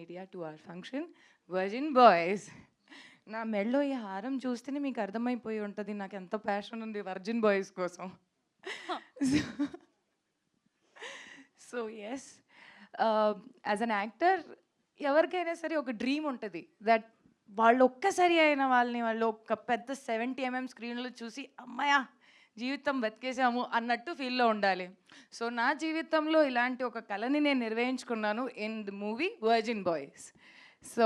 Media to our function virgin boys. నా మెడలో ఈ హారం చూస్తేనే మీకు అర్థమైపోయి ఉంటుంది నాకు ఎంత ప్యాషన్ ఉంది వర్జిన్ బాయ్స్ కోసం. So yes, as an actor ఎవరికైనా సరే ఒక డ్రీమ్ ఉంటుంది దట్ వాళ్ళు ఒక్కసారి అయిన వాళ్ళు ఒక పెద్ద 70 mm స్క్రీన్లో చూసి అమ్మాయా జీవితం బతికేసాము అన్నట్టు ఫీల్లో ఉండాలి. సో నా జీవితంలో ఇలాంటి ఒక కళని నేను నిర్వహించుకున్నాను in the movie Virgin Boys. So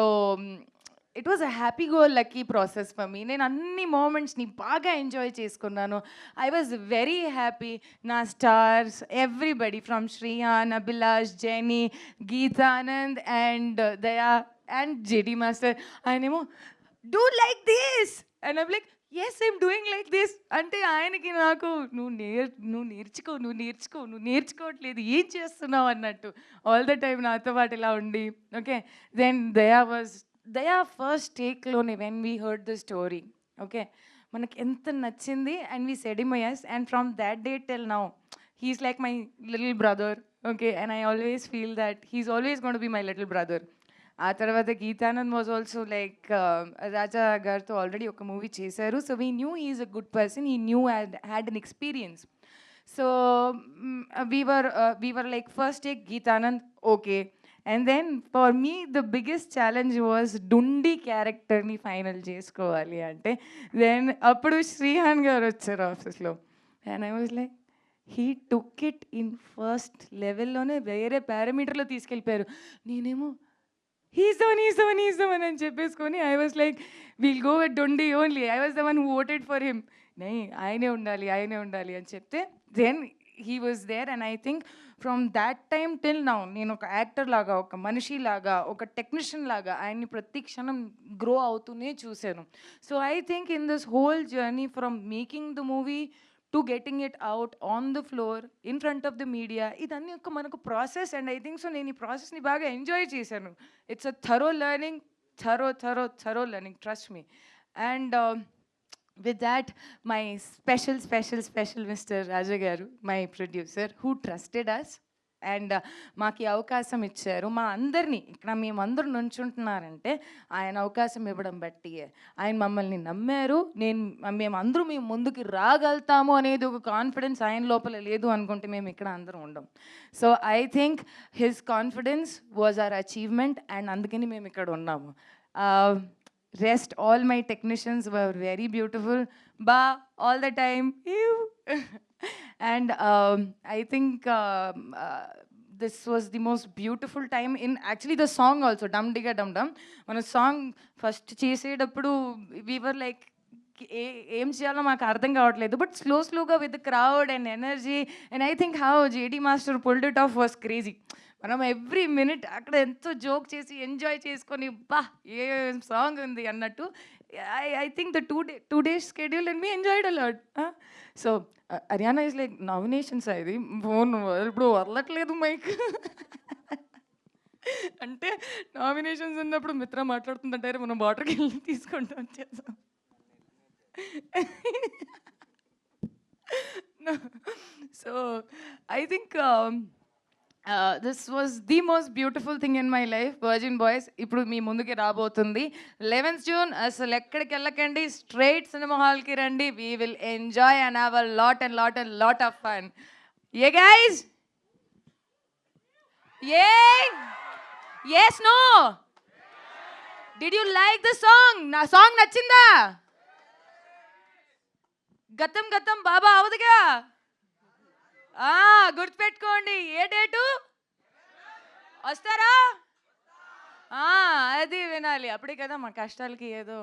it was a happy go lucky process for me. నేను అన్ని మూమెంట్స్ని బాగా ఎంజాయ్ చేసుకున్నాను. I was very happy. నా stars everybody from Shriyan, Abhilash, Jeni, Geethanand and Daya and JD master ఆయనేమో do like this and I'm like yes I'm doing like this అంటే ఆయనకి నాకు నువ్వు నేర్చుకోవట్లేదు ఏం చేస్తున్నావు అన్నట్టు ఆల్ ద టైమ్ నాతో పాటు ఇలా ఉండి. ఓకే, దెన్ దయా ఫస్ట్ టేక్లోనే when we heard the story, okay మనకి ఎంత నచ్చింది and we said him yes, and from that day till now he's like my little brother. Okay, and I always feel that he's always going to be my little brother. ఆ తర్వాత Geetanand was also like Raja గారితో already ఒక movie చేశారు. So we knew he's a good person, he knew had an experience. So we were like first take Geetanand, okay. And then for me the biggest challenge was Dundi క్యారెక్టర్ని final చేసుకోవాలి అంటే. Then అప్పుడు శ్రీహాన్ గారు వచ్చారు ఆఫీస్లో and I was like he took it in first లెవెల్లోనే వేరే పారామీటర్లో తీసుకెళ్ళిపోయారు. నేనేమో he's the one అని చెప్పేసుకొని I was like will go with Dondi only. I was the one who voted for him. ఆయనే ఉండాలి అని చెప్తే then he was there. And I think from that time till now నేను ఒక యాక్టర్ లాగా, ఒక మనిషి లాగా, ఒక టెక్నీషియన్ లాగా ఆయన్ని ప్రతి క్షణం గ్రో అవుతూనే చూశాను. So I think in this whole journey from making the movie to getting it out on the floor in front of the media, ఇదన్నీ ఒక మనకు process. And I think so నేను ఈ ప్రాసెస్ని బాగా ఎంజాయ్ చేశాను. It's a thorough learning, thorough learning, trust me. And with that, my special Mr. Raja garu, my producer, who trusted us and మాకు అవకాశం ఇచ్చారు. మా అందరినీ ఇక్కడ మేమందరూ నుంచుంటున్నారంటే ఆయన అవకాశం ఇవ్వడం బట్టి ఆయన మమ్మల్ని నమ్మారు. మేమందరూ మేము ముందుకు రాగలుగుతాము అనేది ఒక కాన్ఫిడెన్స్ ఆయన లోపల లేదు అనుకుంటే మేము ఇక్కడ అందరం ఉండం. So I think his confidence was our achievement and అందుకని మేము ఇక్కడ ఉన్నాము. Rest all my technicians were very beautiful, all the time. And I think this was the most beautiful time in actually the song also, Dum Digga Dum Dum. When a song first చేసేటప్పుడు we were like ఏం చేయాలో మాకు అర్థం కావట్లేదు, but స్లోగా with the crowd and energy and I think how JD master pulled it of was crazy. మనం every minute అక్కడ ఎంతో జోక్ చేసి ఎంజాయ్ చేసుకొని ఏ సాంగ్ ఉంది అన్నట్టు. I think the two days schedule and me enjoyed a lot. So Haryana is like nominations ఇది phone ఇప్పుడు వదలట్లేదు mic అంటే నామినేషన్స్ ఉన్నప్పుడు మిత్ర మాట్లాడుతుందంటారు, మనం వాటర్కి వెళ్ళి తీసుకుంటూ వచ్చేసాం. So I think this was the most beautiful thing in my life, Virgin Boys. ఇప్పుడు మీ ముందుకి రాబోతుంది 11th June. అసలు ఎక్కడికి వెళ్ళకండి, స్ట్రైట్ సినిమా హాల్కి రండి. We will enjoy and have a lot of fun. Yeah guys? Yeah? Yes, no? Did you like the song? నా song నచ్చిందా? గతం బాబా అవదుగా. గుర్తుపెట్టుకోండి, ఏ డేటు వస్తారా? అది వినాలి, అప్పుడే కదా మా కష్టాలకి ఏదో